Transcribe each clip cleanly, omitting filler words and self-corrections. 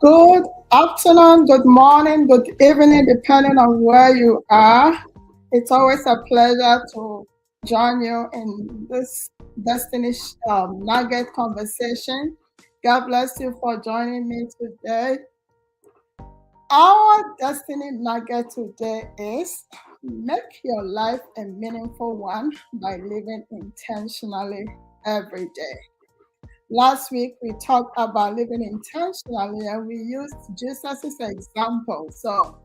Good afternoon, good morning, good evening, depending on where you are. It's always a pleasure to join you in this Destiny Nugget conversation. God bless you for joining me today. Our Destiny Nugget today is make your life a meaningful one by living intentionally every day. Last week, we talked about living intentionally and we used Jesus as an example. So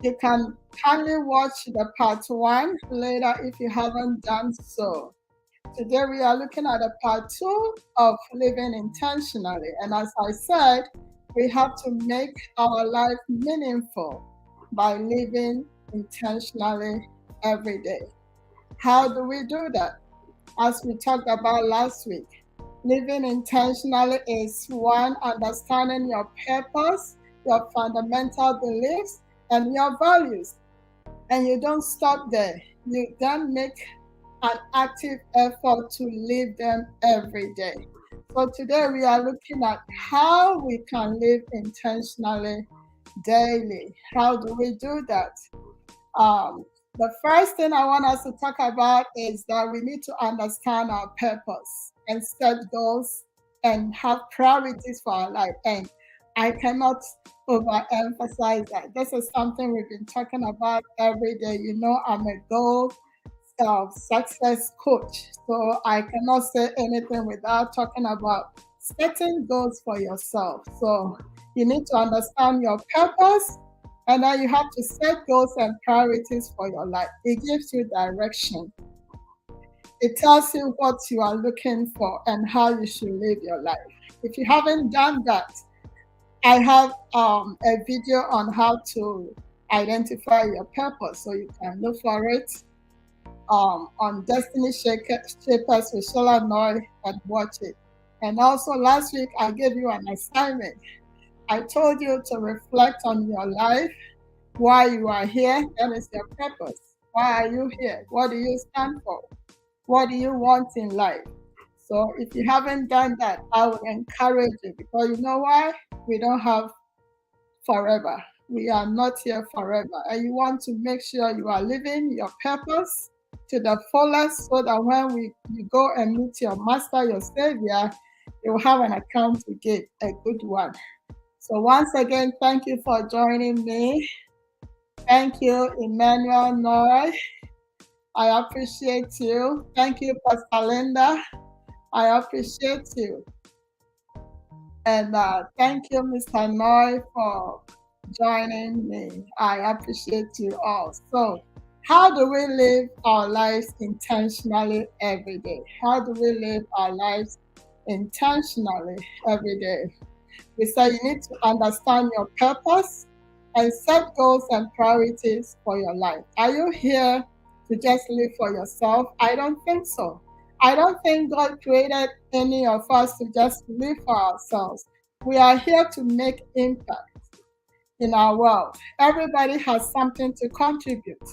you can kindly watch the part one later if you haven't done so. Today, we are looking at the part two of living intentionally. And as I said, we have to make our life meaningful by living intentionally every day. How do we do that? As we talked about last week, living intentionally is one, understanding your purpose, your fundamental beliefs, and your values. And you don't stop there. You then make an active effort to live them every day. So today we are looking at how we can live intentionally daily. How do we do that? Um, the first thing I want us to talk about is that we need to understand our purpose and set goals and have priorities for our life. And I cannot overemphasize that. This is something we've been talking about every day. You know, I'm a goal success coach, so I cannot say anything without talking about setting goals for yourself. So you need to understand your purpose and then you have to set goals and priorities for your life. It gives you direction. It tells you what you are looking for and how you should live your life. If you haven't done that, I have a video on how to identify your purpose, so you can look for it on Destiny Shapers with Shola Noy and watch it. And also last week, I gave you an assignment. I told you to reflect on your life, why you are here, that is your purpose. Why are you here? What do you stand for? What do you want in life? So if you haven't done that, I would encourage you because you know why? We don't have forever. We are not here forever. And you want to make sure you are living your purpose to the fullest so that when you go and meet your master, your savior, you will have an account to give, a good one. So once again, thank you for joining me. Thank you, Emmanuel Noy. I appreciate you. Thank you, Pastor Linda. I appreciate you. And thank you, Mr. Noy, for joining me. I appreciate you all. So, how do we live our lives intentionally every day? How do we live our lives intentionally every day? We say you need to understand your purpose and set goals and priorities for your life. Are you here to just live for yourself? I don't think so. I don't think God created any of us to just live for ourselves. We are here to make impact in our world. Everybody has something to contribute.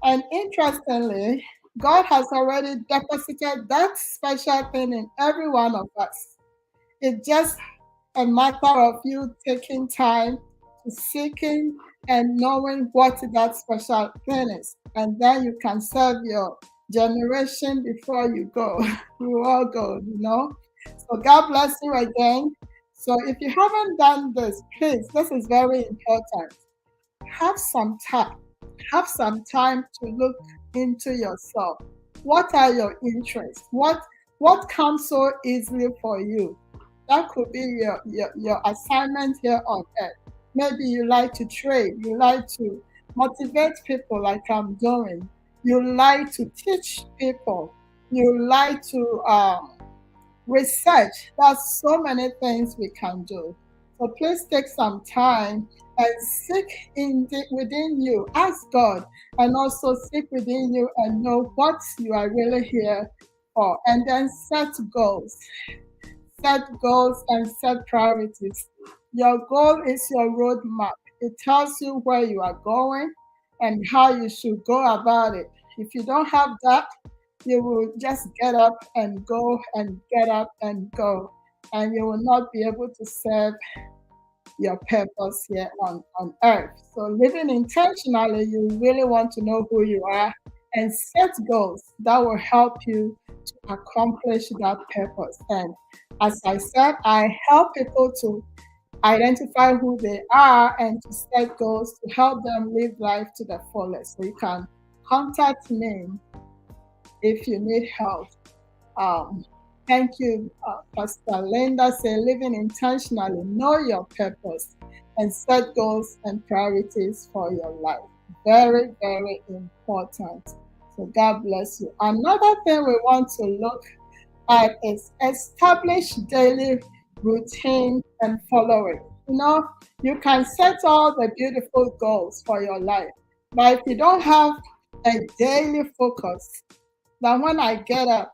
And interestingly, God has already deposited that special thing in every one of us. It's just a matter of you taking time to seeking and knowing what that special thing is. And then you can serve your generation before you go. You all go, you know. So God bless you again. So if you haven't done this, please, this is very important. Have some time. Have some time to look into yourself. What are your interests? What comes so easily for you? That could be your assignment here on earth. Maybe you like to trade, you like to motivate people like I'm doing, you like to teach people, you like to research. There's so many things we can do. So please take some time and seek within you, ask God, and also seek within you and know what you are really here for, and then set goals. Set goals and set priorities. Your goal is your roadmap. It tells you where you are going and how you should go about it. If you don't have that, you will just get up and go and get up and go, and you will not be able to serve your purpose here on earth. So living intentionally, you really want to know who you are and set goals that will help you to accomplish that purpose. And as I said, I help people to identify who they are and to set goals to help them live life to the fullest. So you can contact me if you need help. Um, Thank you, Pastor Linda. Say living intentionally, know your purpose, and set goals and priorities for your life. Very, very important. So God bless you. Another thing we want to look at is establish daily routine and follow it. You can set all the beautiful goals for your life, but if you don't have a daily focus, then when I get up,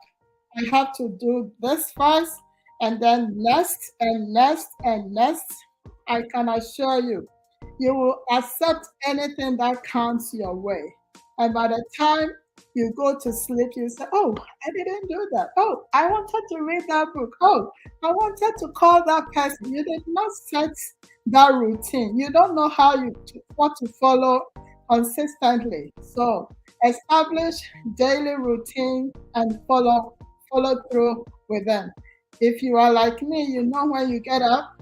I have to do this first and then next and next and next. I can assure you, you will accept anything that comes your way. And by the time you go to sleep, you say, oh, I didn't do that. Oh, I wanted to read that book. Oh, I wanted to call that person. You did not set that routine. You don't know what to follow consistently. So establish daily routine and follow through with them. If you are like me, when you get up,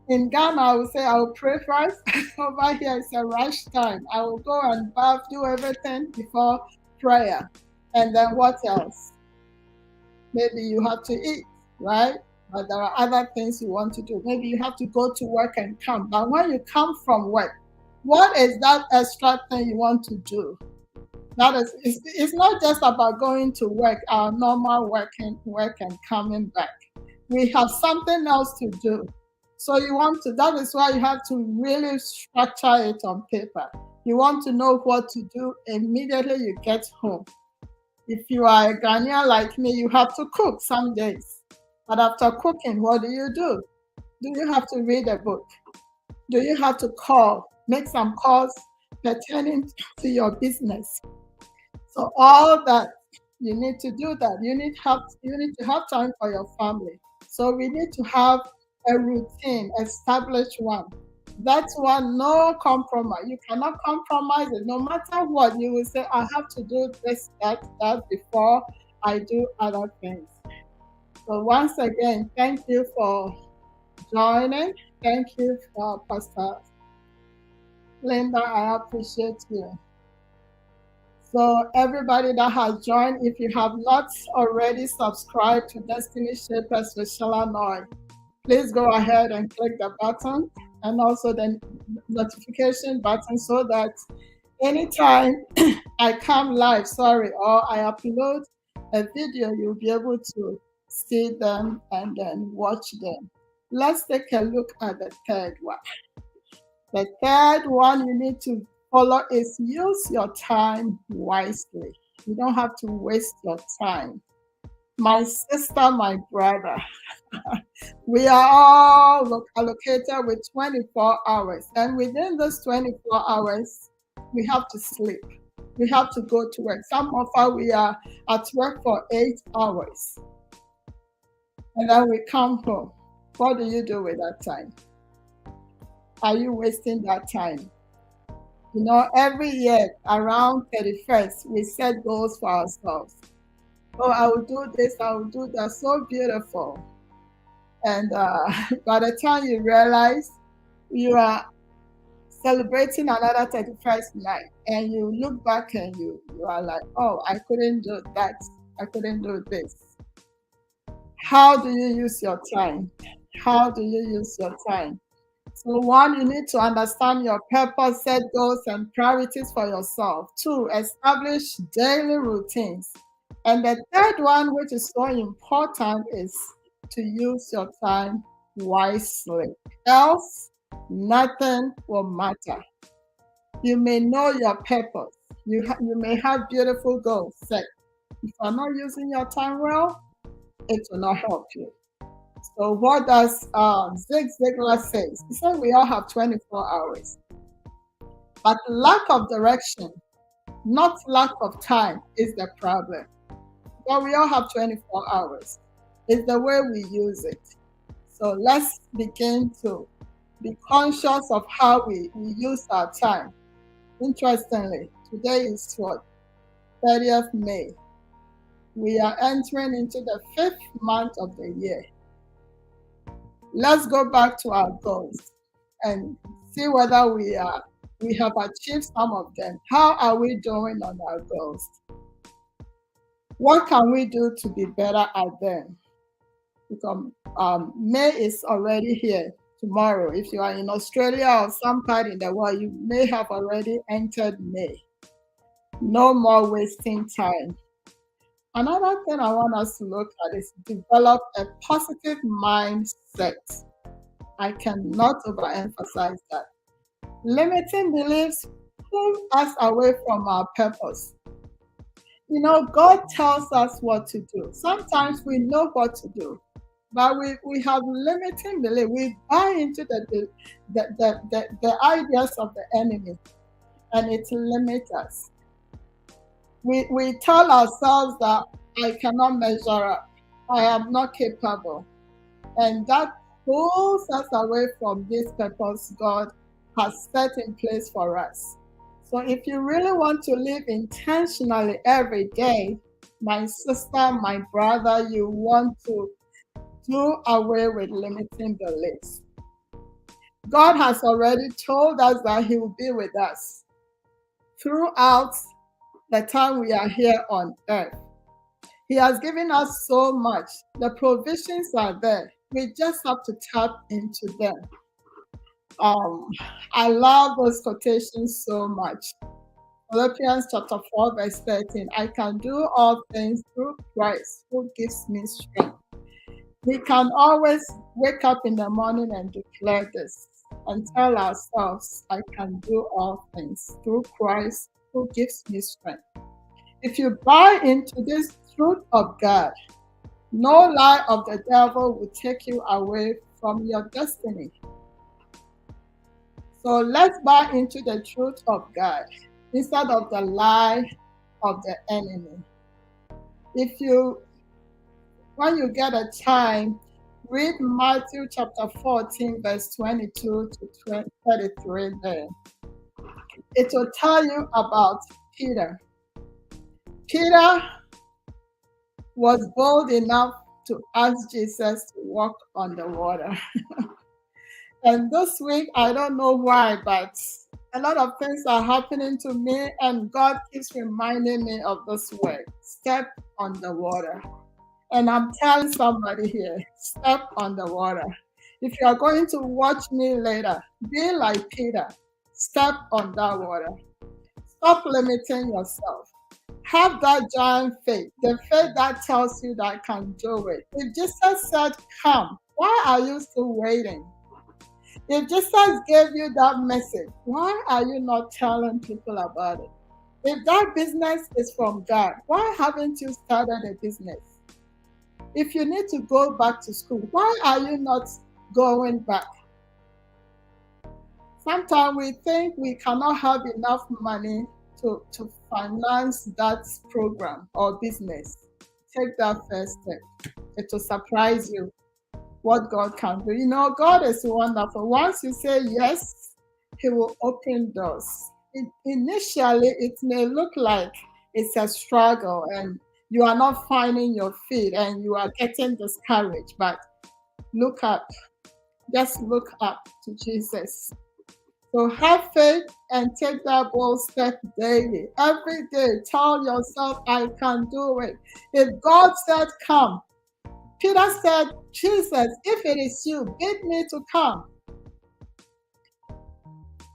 in Ghana, I would say I will pray first. Over here, it's a rush time. I will go and bath, do everything before prayer. And then what else? Maybe you have to eat, right? But there are other things you want to do. Maybe you have to go to work and come. But when you come from work, what is that extra thing you want to do? It's not just about going to work, our normal work and coming back. We have something else to do. So that is why you have to really structure it on paper. You want to know what to do immediately you get home. If you are a Ghanaian like me, you have to cook some days. But after cooking, what do? Do you have to read a book? Do you have to make some calls pertaining to your business? So all that, you need to do that. You need to have time for your family. So we need to have a routine, established one. That's one, no compromise. You cannot compromise it. No matter what, you will say, I have to do this, that before I do other things. So once again, thank you for joining. Thank you for Pastor Linda. I appreciate you. So everybody that has joined, if you have not already subscribed to Destiny Shapers with Shala Noy, please go ahead and click the button and also the notification button so that anytime I come live, or I upload a video, you'll be able to see them and then watch them. Let's take a look at the third one. The third one you need to follow is use your time wisely. You don't have to waste your time. My sister, my brother, we are all allocated with 24 hours. And within those 24 hours, we have to sleep. We have to go to work. Some of us, we are at work for 8 hours. And then we come home. What do you do with that time? Are you wasting that time? Every year around 31st, we set goals for ourselves. Oh, I will do this, I will do that. So beautiful. And by the time you realize you are celebrating another 31st night, and you look back and you are like, oh, I couldn't do that. I couldn't do this. How do you use your time? How do you use your time? So one, you need to understand your purpose, set goals and priorities for yourself. Two, establish daily routines. And the third one, which is so important, is to use your time wisely. Else, nothing will matter. You may know your purpose. You may have beautiful goals set. If you're not using your time well, it will not help you. So what does Zig Ziglar say? He said we all have 24 hours. But lack of direction, not lack of time, is the problem. But we all have 24 hours. It's the way we use it. So let's begin to be conscious of how we use our time. Interestingly, today is what? 30th May. We are entering into the 5th month of the year. Let's go back to our goals and see whether we have achieved some of them. How are we doing on our goals? What can we do to be better at them? Because May is already here tomorrow. If you are in Australia or some part in the world, you may have already entered May. No more wasting time. Another thing I want us to look at is develop a positive mindset. I cannot overemphasize that. Limiting beliefs pull us away from our purpose. You know, God tells us what to do. Sometimes we know what to do, but we have limiting belief. We buy into the ideas of the enemy, and it limits us. We tell ourselves that I cannot measure up, I am not capable, and that pulls us away from this purpose God has set in place for us. So if you really want to live intentionally every day, my sister, my brother, you want to do away with limiting beliefs. God has already told us that He will be with us throughout the time we are here on earth. He has given us so much. The provisions are there. We just have to tap into them. I love those quotations so much. Philippians chapter 4, verse 13. I can do all things through Christ who gives me strength. We can always wake up in the morning and declare this and tell ourselves, I can do all things through Christ who gives me strength. If you buy into this truth of God, no lie of the devil will take you away from your destiny. So let's buy into the truth of God instead of the lie of the enemy. When you get a time, read Matthew chapter 14, verse 22 to 33 there. It will tell you about Peter. Peter was bold enough to ask Jesus to walk on the water. And this week, I don't know why, but a lot of things are happening to me, and God keeps reminding me of this word, step on the water. And I'm telling somebody here, step on the water. If you are going to watch me later, be like Peter, step on that water. Stop limiting yourself. Have that giant faith, the faith that tells you that I can do it. If Jesus said, come, why are you still waiting? If Jesus gave you that message, why are you not telling people about it? If that business is from God, why haven't you started a business? If you need to go back to school, why are you not going back? Sometimes we think we cannot have enough money to finance that program or business. Take that first step. It will surprise you what God can do. You know, God is wonderful. Once you say yes, He will open doors. Initially, it may look like it's a struggle and you are not finding your feet and you are getting discouraged, but look up. Just look up to Jesus. So have faith and take that bold step daily. Every day, tell yourself, I can do it. If God said, come, Peter said, Jesus, if it is you, bid me to come.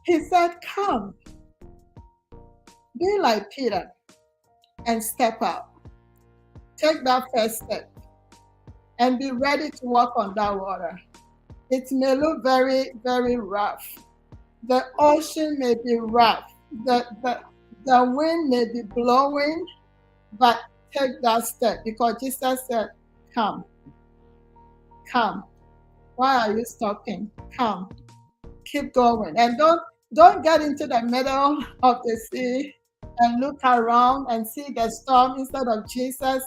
He said, come. Be like Peter and step out. Take that first step and be ready to walk on that water. It may look very, very rough. The ocean may be rough. The wind may be blowing, but take that step because Jesus said, come. Come. Why are you stopping? Come. Keep going. And don't get into the middle of the sea and look around and see the storm instead of Jesus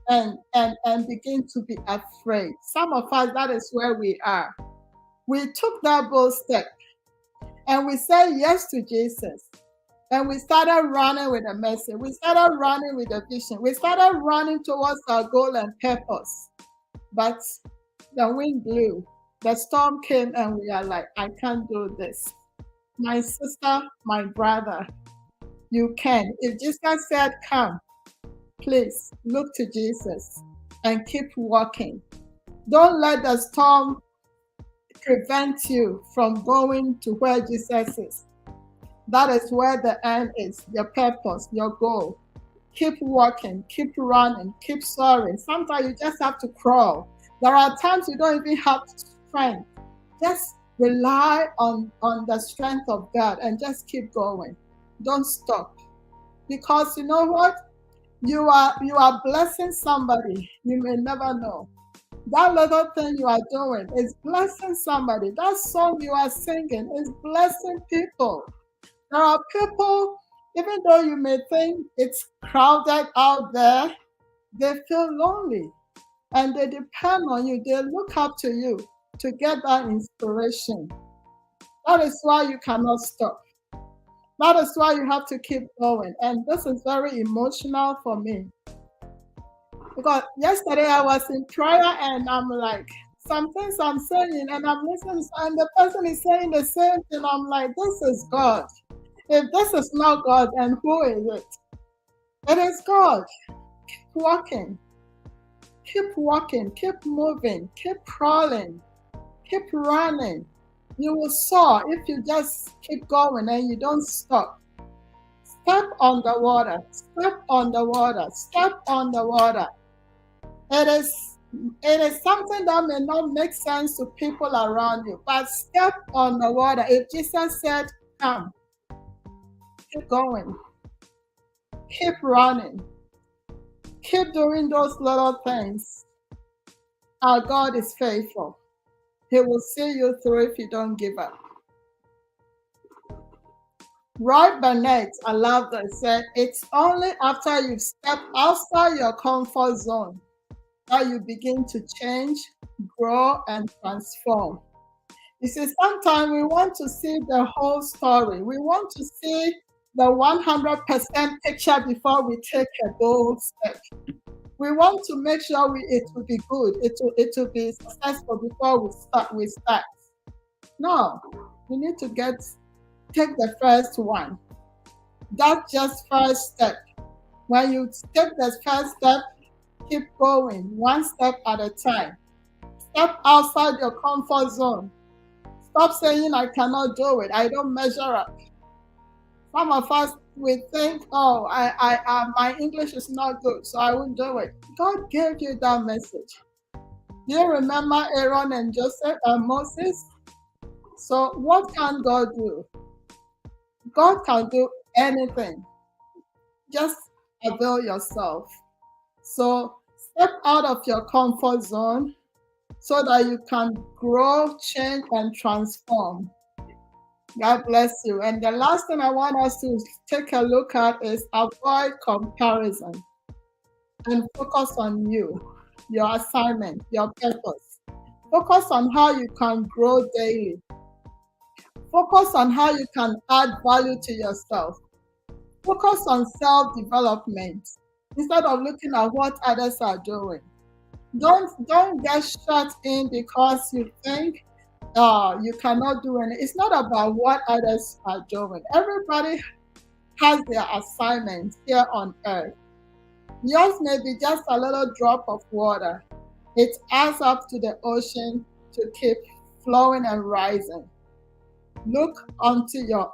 and begin to be afraid. Some of us, that is where we are. We took that bold step and we said yes to Jesus. And we started running with a message. We started running with a vision. We started running towards our goal and purpose. But the wind blew, the storm came, and we are like, I can't do this. My sister, my brother, you can. If Jesus said, come, please look to Jesus and keep walking. Don't let the storm prevent you from going to where Jesus is. That is where the end is, your purpose, your goal. Keep walking, keep running, keep soaring. Sometimes you just have to crawl. There are times you don't even have strength. Just rely on the strength of God and just keep going. Don't stop. Because you know what? You are blessing somebody. You may never know. That little thing you are doing is blessing somebody. That song you are singing is blessing people. There are people, even though you may think it's crowded out there, they feel lonely and they depend on you. They look up to you to get that inspiration. That is why you cannot stop. That is why you have to keep going. And this is very emotional for me. Because yesterday I was in prayer and I'm like, some things I'm saying and I'm listening, and the person is saying the same thing. I'm like, this is God. If this is not God, then who is it? It is God. Keep walking, keep moving, keep crawling, keep running. You will soar if you just keep going and you don't stop. Step on the water, step on the water, step on the water. It is something that may not make sense to people around you, but step on the water. If Jesus said, come, keep going, keep running, keep doing those little things. Our God is faithful. He will see you through if you don't give up. Roy Burnett, I love that, said, it's only after you've stepped outside your comfort zone that you begin to change, grow, and transform. You see, sometimes we want to see the whole story. We want to see the 100% picture before we take a bold step. We want to make sure it will be good, it will be successful before we start. No, we need to take the first one. That's just first step. When you take the first step, keep going, one step at a time. Step outside your comfort zone. Stop saying, I cannot do it. I don't measure up. Some of us, we think, oh, my English is not good, so I won't do it. God gave you that message. Do you remember Aaron and Joseph and Moses? So what can God do? God can do anything. Just avail yourself. So step out of your comfort zone so that you can grow, change, and transform. God bless you. And the last thing I want us to take a look at is avoid comparison and focus on you, your assignment, your purpose. Focus on how you can grow daily. Focus on how you can add value to yourself. Focus on self-development instead of looking at what others are doing. Don't get shut in because you think you cannot do anything. It's not about what others are doing. Everybody has their assignment here on earth. Yours may be just a little drop of water. It adds up to the ocean to keep flowing and rising. Look onto your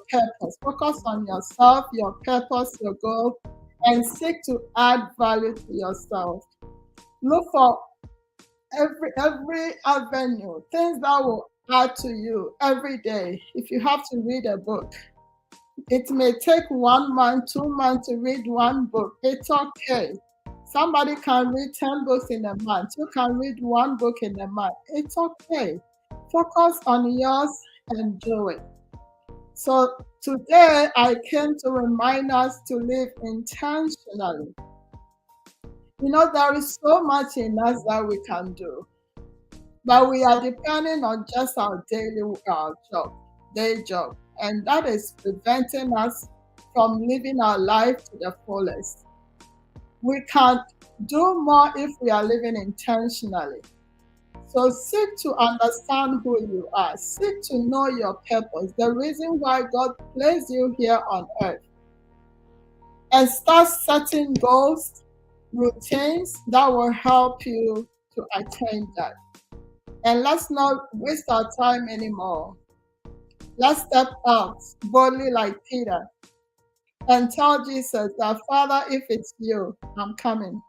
purpose. Focus on yourself, your purpose, your goal, and seek to add value to yourself. Look for every avenue, things that will add to you every day. If you have to read a book, it may take 1 month, 2 months to read one book. It's okay. Somebody can read 10 books in a month. You can read one book in a month. It's okay. Focus on yours and do it. So today I came to remind us to live intentionally. There is so much in us that we can do, but we are depending on just our daily day job, and that is preventing us from living our life to the fullest. We can do more if we are living intentionally. So seek to understand who you are. Seek to know your purpose, the reason why God placed you here on earth. And start setting goals, routines that will help you to attain that. And let's not waste our time anymore. Let's step out boldly like Peter and tell Jesus that, Father, if it's you, I'm coming.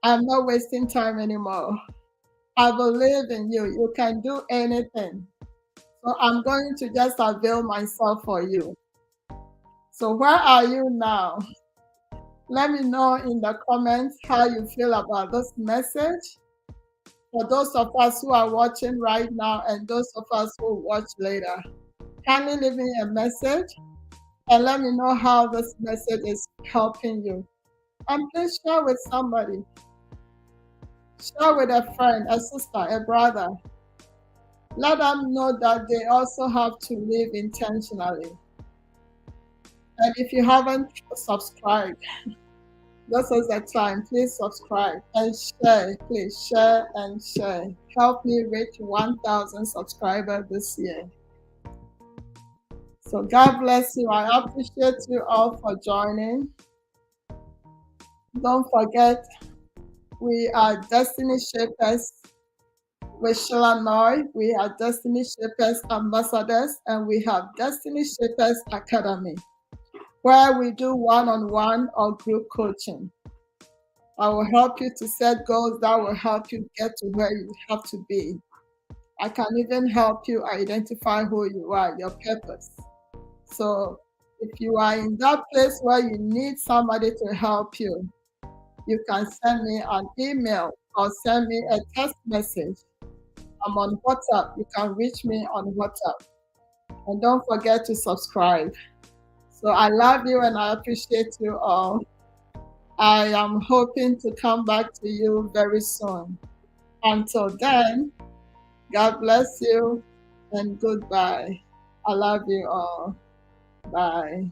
I'm not wasting time anymore. I believe in you. You can do anything. So I'm going to just avail myself for you. So where are you now? Let me know in the comments how you feel about this message. For those of us who are watching right now and those of us who will watch later, kindly leave me a message and let me know how this message is helping you. And please share with somebody. Share with a friend, a sister, a brother. Let them know that they also have to live intentionally. And if you haven't subscribed, this is the time. Please subscribe and share. Please share and share. Help me reach 1,000 subscribers this year. So God bless you. I appreciate you all for joining. Don't forget, we are Destiny Shapers with Sheila Noy. We are Destiny Shapers Ambassadors, and we have Destiny Shapers Academy, where we do one-on-one or group coaching. I will help you to set goals that will help you get to where you have to be. I can even help you identify who you are, your purpose. So if you are in that place where you need somebody to help you, you can send me an email or send me a text message. I'm on WhatsApp. You can reach me on WhatsApp. And don't forget to subscribe. So I love you and I appreciate you all. I am hoping to come back to you very soon. Until then, God bless you and goodbye. I love you all. Bye.